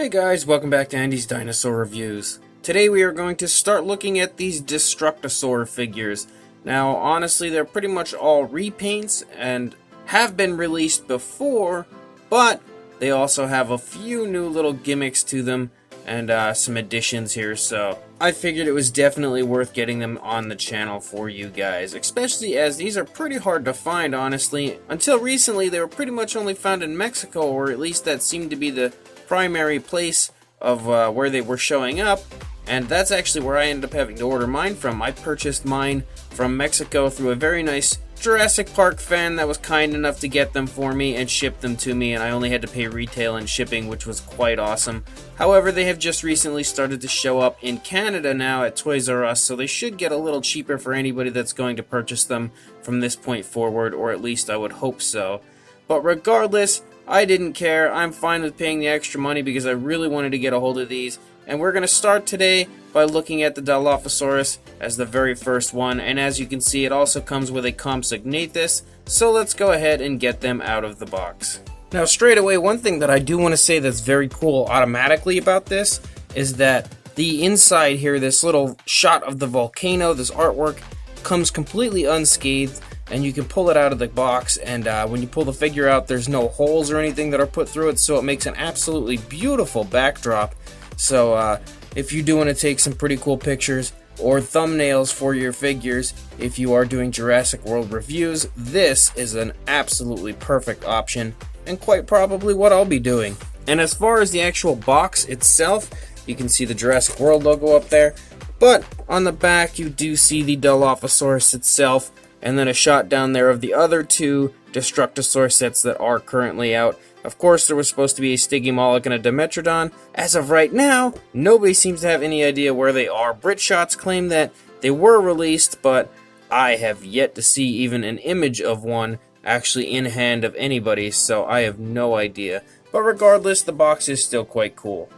Hey guys, welcome back to Andy's Dinosaur Reviews. Today we are going to start looking at these Destructasaur figures. Now honestly they're pretty much all repaints and have been released before, but they also have a few new little gimmicks to them and some additions here, so I figured it was definitely worth getting them on the channel for you guys, especially as these are pretty hard to find, honestly. Until recently they were pretty much only found in Mexico, or at least that seemed to be the primary place of where they were showing up, and that's actually where I ended up having to order mine from. I purchased mine from Mexico through a very nice Jurassic Park fan that was kind enough to get them for me and ship them to me, and I only had to pay retail and shipping, which was quite awesome. However, they have just recently started to show up in Canada now at Toys R Us, so they should get a little cheaper for anybody that's going to purchase them from this point forward, or at least I would hope so. But regardless, I didn't care. I'm fine with paying the extra money because I really wanted to get a hold of these. And we're going to start today by looking at the Dilophosaurus as the very first one. And as you can see, it also comes with a Compsognathus. So let's go ahead and get them out of the box. Now straight away, one thing that I do want to say that's very cool automatically about this is that the inside here, this little shot of the volcano, this artwork, comes completely unscathed. And you can pull it out of the box, and when you pull the figure out, there's no holes or anything that are put through it, so it makes an absolutely beautiful backdrop. So if you do want to take some pretty cool pictures or thumbnails for your figures, if you are doing Jurassic World reviews, this is an absolutely perfect option, and quite probably what I'll be doing. And as far as the actual box itself, you can see the Jurassic World logo up there, but on the back you do see the Dilophosaurus itself, and then a shot down there of the other two Destructasaur sets that are currently out. Of course, there was supposed to be a Stygimoloch and a Dimetrodon. As of right now, nobody seems to have any idea where they are. Britshots claim that they were released, but I have yet to see even an image of one actually in hand of anybody, so I have no idea. But regardless, the box is still quite cool.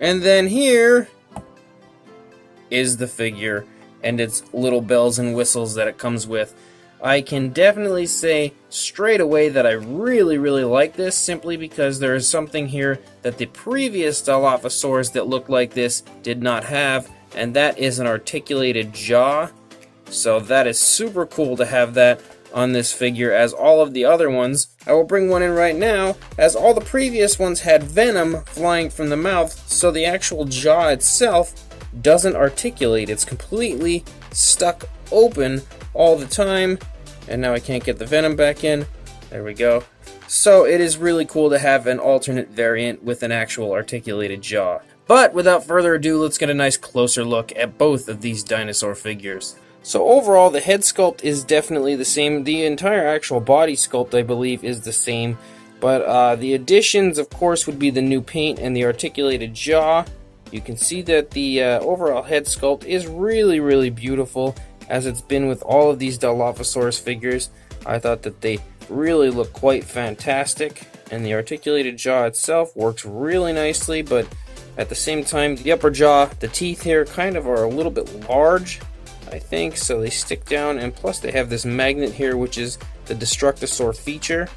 And then here is the figure and its little bells and whistles that it comes with. I can definitely say straight away that I really like this, simply because there is something here that the previous Dilophosaurs that looked like this did not have, and that is an articulated jaw. So that is super cool to have that on this figure, as all of the other ones, I will bring one in right now, as all the previous ones had venom flying from the mouth, so the actual jaw itself doesn't articulate. It's completely stuck open all the time, and now I can't get the venom back in. There we go. So it is really cool to have an alternate variant with an actual articulated jaw. But without further ado, let's get a nice closer look at both of these dinosaur figures. So overall, the head sculpt is definitely the same. The entire actual body sculpt, I believe, is the same, but the additions, of course, would be the new paint and the articulated jaw. You can see that the overall head sculpt is really beautiful, as it's been with all of these Dilophosaurus figures. I thought that they really look quite fantastic, and the articulated jaw itself works really nicely, but at the same time, the upper jaw, the teeth here kind of are a little bit large, I think, so they stick down, and plus they have this magnet here, which is the Destructasaur feature.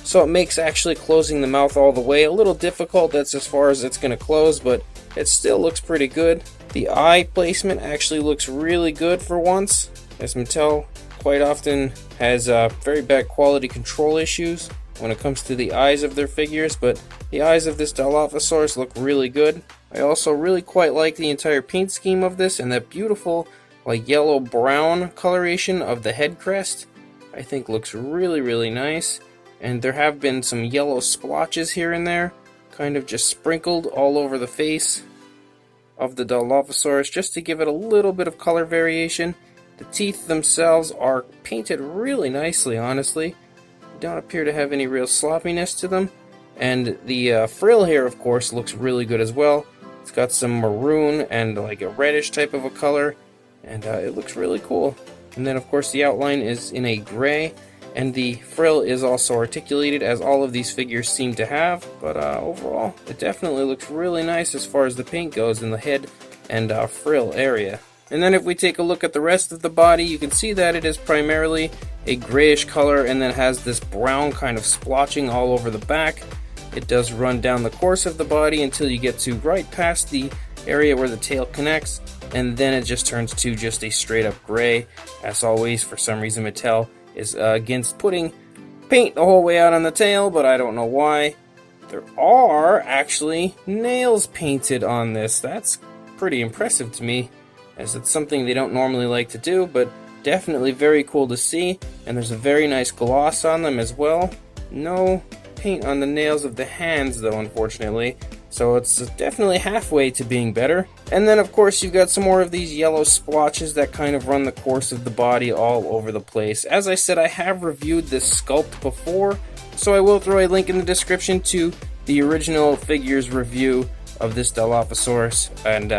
So it makes actually closing the mouth all the way a little difficult. That's as far as it's going to close, but it still looks pretty good. The eye placement actually looks really good for once, as Mattel quite often has very bad quality control issues when it comes to the eyes of their figures, but the eyes of this Dilophosaurus look really good. I also really quite like the entire paint scheme of this, and that beautiful like yellow-brown coloration of the head crest I think looks really nice. And there have been some yellow splotches here and there, kind of just sprinkled all over the face of the Dilophosaurus, just to give it a little bit of color variation. The teeth themselves are painted really nicely, honestly. They don't appear to have any real sloppiness to them. And the frill here, of course, looks really good as well. It's got some maroon and like a reddish type of a color, and it looks really cool. And then, of course, the outline is in a gray, and the frill is also articulated, as all of these figures seem to have, but overall, it definitely looks really nice as far as the paint goes in the head and frill area. And then if we take a look at the rest of the body, you can see that it is primarily a grayish color and then has this brown kind of splotching all over the back. it does run down the course of the body until you get to right past the area where the tail connects, and then it just turns to just a straight up gray. As always, for some reason Mattel is against putting paint the whole way out on the tail, but I don't know why. There are actually nails painted on this. That's pretty impressive to me, as it's something they don't normally like to do, but definitely very cool to see. And there's a very nice gloss on them as well. No paint on the nails of the hands though, unfortunately, so it's definitely halfway to being better. And then of course you've got some more of these yellow splotches that kind of run the course of the body all over the place. As I said, I have reviewed this sculpt before, so I will throw a link in the description to the original figures review of this Dilophosaurus, and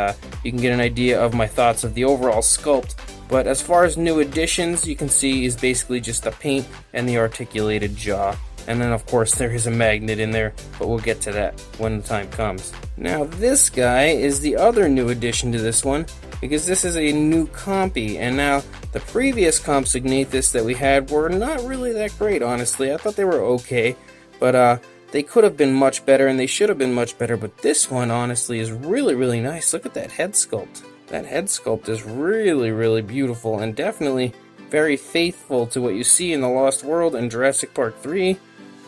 you can get an idea of my thoughts of the overall sculpt. But as far as new additions, you can see is basically just the paint and the articulated jaw. And then of course there is a magnet in there, but we'll get to that when the time comes. Now this guy is the other new addition to this one, because this is a new Compy, and now the previous Compsognathus that we had were not really that great, honestly. I thought they were okay, but they could have been much better, and they should have been much better, but this one honestly is really, really nice. Look at that head sculpt. That head sculpt is really, really beautiful, and definitely very faithful to what you see in The Lost World and Jurassic Park 3,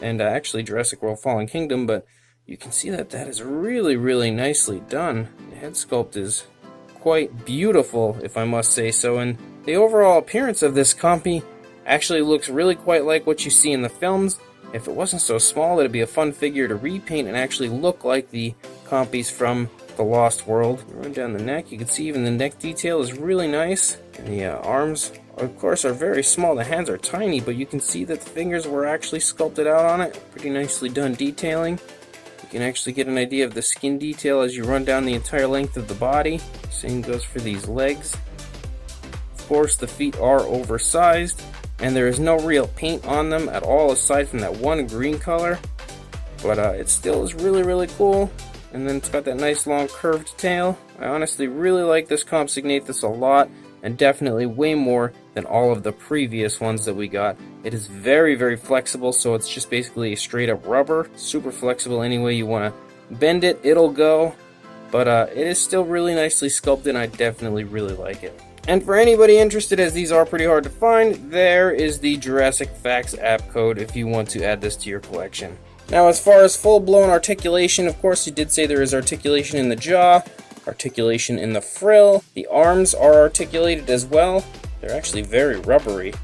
and actually Jurassic World Fallen Kingdom, but you can see that that is really, really nicely done. The head sculpt is quite beautiful, if I must say so, and the overall appearance of this Compy actually looks really quite like what you see in the films. If it wasn't so small, it'd be a fun figure to repaint and actually look like the Compys from The Lost World. Run down the neck, you can see even the neck detail is really nice, and the arms, of course, are very small. The hands are tiny, but you can see that the fingers were actually sculpted out on it. Pretty nicely done detailing. You can actually get an idea of the skin detail as you run down the entire length of the body. Same goes for these legs. Of course, the feet are oversized, and there is no real paint on them at all aside from that one green color, but it still is really, really cool. And then it's got that nice long curved tail. I honestly really like this Compsognathus a lot, and definitely way more than all of the previous ones that we got. It is very, very flexible, so it's just basically a straight up rubber. Super flexible any way you want to bend it, it'll go. But it is still really nicely sculpted, and I definitely really like it. And for anybody interested, as these are pretty hard to find, there is the Jurassic Facts app code if you want to add this to your collection. Now, as far as full-blown articulation, of course, you did say there is articulation in the jaw, articulation in the frill. The arms are articulated as well. They're actually very rubbery,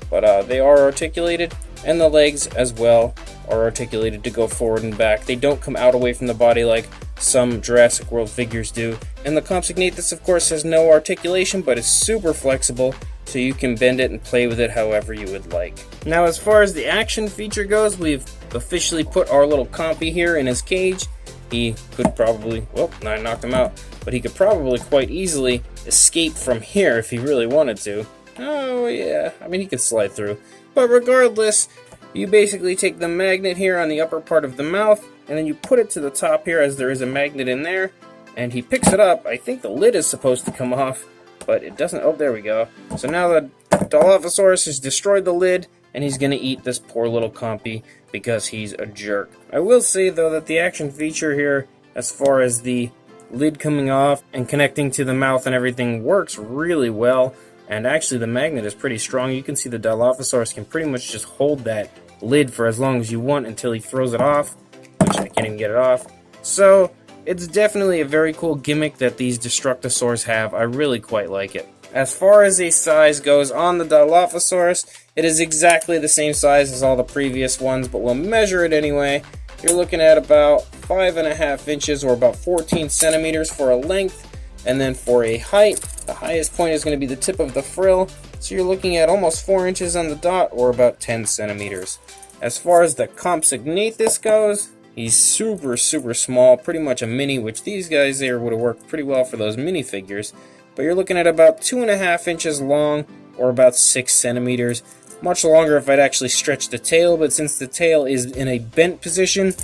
but they are articulated, and the legs as well are articulated to go forward and back. They don't come out away from the body like some Jurassic World figures do. And the Compsognathus, of course, has no articulation, but is super flexible, so you can bend it and play with it however you would like. Now, as far as the action feature goes, we've officially put our little Compy here in his cage. He could probably, well, I knocked him out, but he could probably quite easily escape from here if he really wanted to. Oh yeah, I mean, he could slide through. But regardless, you basically take the magnet here on the upper part of the mouth, and then you put it to the top here, as there is a magnet in there, and he picks it up. I think the lid is supposed to come off, but it doesn't. Oh, there we go. So now the Dilophosaurus has destroyed the lid, and he's going to eat this poor little Compy because he's a jerk. I will say, though, that the action feature here, as far as the lid coming off and connecting to the mouth and everything, works really well. And actually, the magnet is pretty strong. You can see the Dilophosaurus can pretty much just hold that lid for as long as you want until he throws it off, which I can't even get it off. So it's definitely a very cool gimmick that these Destructasaurs have. I really quite like it. As far as a size goes on the Dilophosaurus, it is exactly the same size as all the previous ones, but we'll measure it anyway. You're looking at about 5.5 inches, or about 14 centimeters for a length. And then for a height, the highest point is going to be the tip of the frill. So you're looking at almost 4 inches on the dot, or about 10 centimeters. As far as the Compsognathus goes, he's super, super small, pretty much a mini, which these guys there would have worked pretty well for those minifigures. But you're looking at about 2.5 inches long, or about 6 centimeters. Much longer if I'd actually stretch the tail, but since the tail is in a bent position,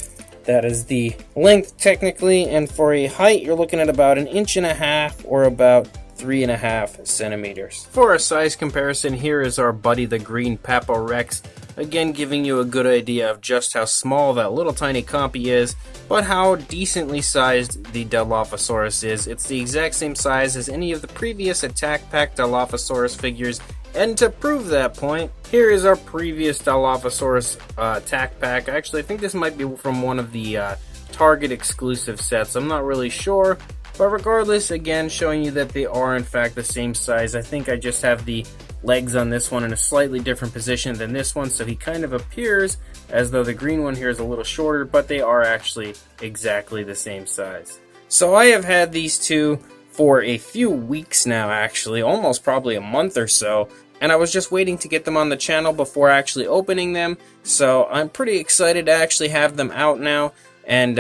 that is the length technically. And for a height, you're looking at about 1.5 inches, or about 3.5 centimeters. For a size comparison, here is our buddy the green Paparex. Again, giving you a good idea of just how small that little tiny Compy is, but how decently sized the Dilophosaurus is. It's the exact same size as any of the previous Attack Pack Dilophosaurus figures, and to prove that point, here is our previous Dilophosaurus Attack Pack. Actually, I think this might be from one of the Target exclusive sets. I'm not really sure, but regardless, again, showing you that they are in fact the same size. I think I just have the legs on this one in a slightly different position than this one, so he kind of appears as though the green one here is a little shorter, but they are actually exactly the same size. So I have had these two for a few weeks now, actually, almost probably a month or so, and I was just waiting to get them on the channel before actually opening them, so I'm pretty excited to actually have them out now, and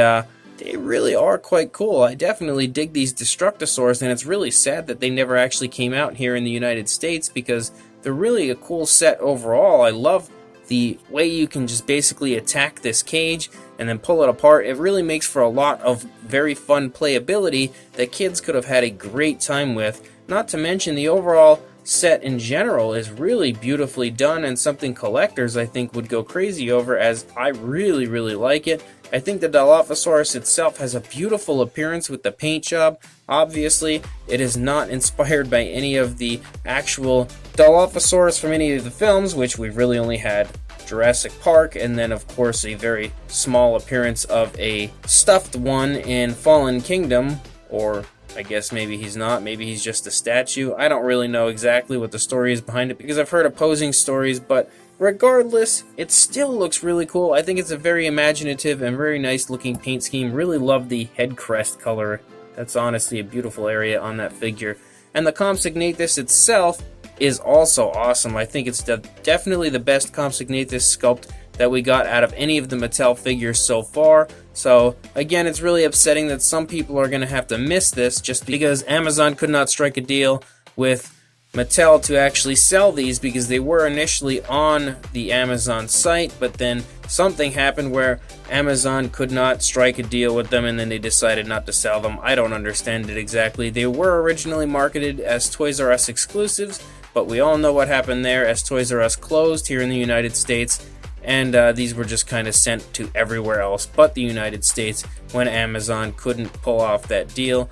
they really are quite cool. I definitely dig these Destructasaurs, and it's really sad that they never actually came out here in the United States because they're really a cool set overall. I love the way you can just basically attack this cage and then pull it apart. It really makes for a lot of very fun playability that kids could have had a great time with. Not to mention the overall set in general is really beautifully done and something collectors I think would go crazy over, as I really like it. I think the Dilophosaurus itself has a beautiful appearance with the paint job. Obviously, it is not inspired by any of the actual Dilophosaurus from any of the films, which we've really only had Jurassic Park, and then of course a very small appearance of a stuffed one in Fallen Kingdom, or I guess maybe he's not, maybe he's just a statue. I don't really know exactly what the story is behind it because I've heard opposing stories, but regardless, it still looks really cool. I think it's a very imaginative and very nice looking paint scheme. Really love the head crest color. That's honestly a beautiful area on that figure. And the Compsognathus itself is also awesome. I think it's definitely the best Compsognathus sculpt that we got out of any of the Mattel figures so far. So again, it's really upsetting that some people are going to have to miss this just because Amazon could not strike a deal with Mattel to actually sell these, because they were initially on the Amazon site, but then something happened where Amazon could not strike a deal with them and then they decided not to sell them. I don't understand it exactly. They were originally marketed as Toys R Us exclusives, but we all know what happened there as Toys R Us closed here in the United States, and these were just kind of sent to everywhere else but the United States when Amazon couldn't pull off that deal.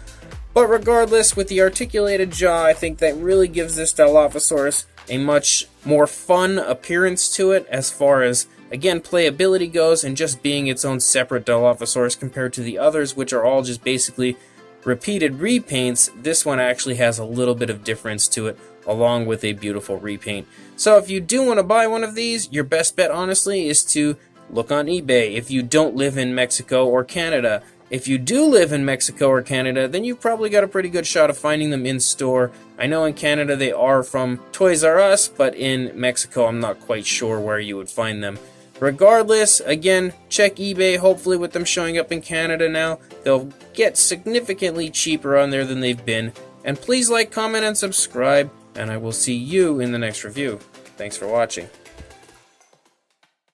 But regardless, with the articulated jaw, I think that really gives this Dilophosaurus a much more fun appearance to it as far as, again, playability goes, and just being its own separate Dilophosaurus compared to the others, which are all just basically repeated repaints. This one actually has a little bit of difference to it, along with a beautiful repaint. So if you do want to buy one of these, your best bet, honestly, is to look on eBay if you don't live in Mexico or Canada. If you do live in Mexico or Canada, then you've probably got a pretty good shot of finding them in store. I know in Canada they are from Toys R Us, but in Mexico I'm not quite sure where you would find them. Regardless, again, check eBay. Hopefully with them showing up in Canada now, they'll get significantly cheaper on there than they've been. And please like, comment, and subscribe, and I will see you in the next review. Thanks for watching.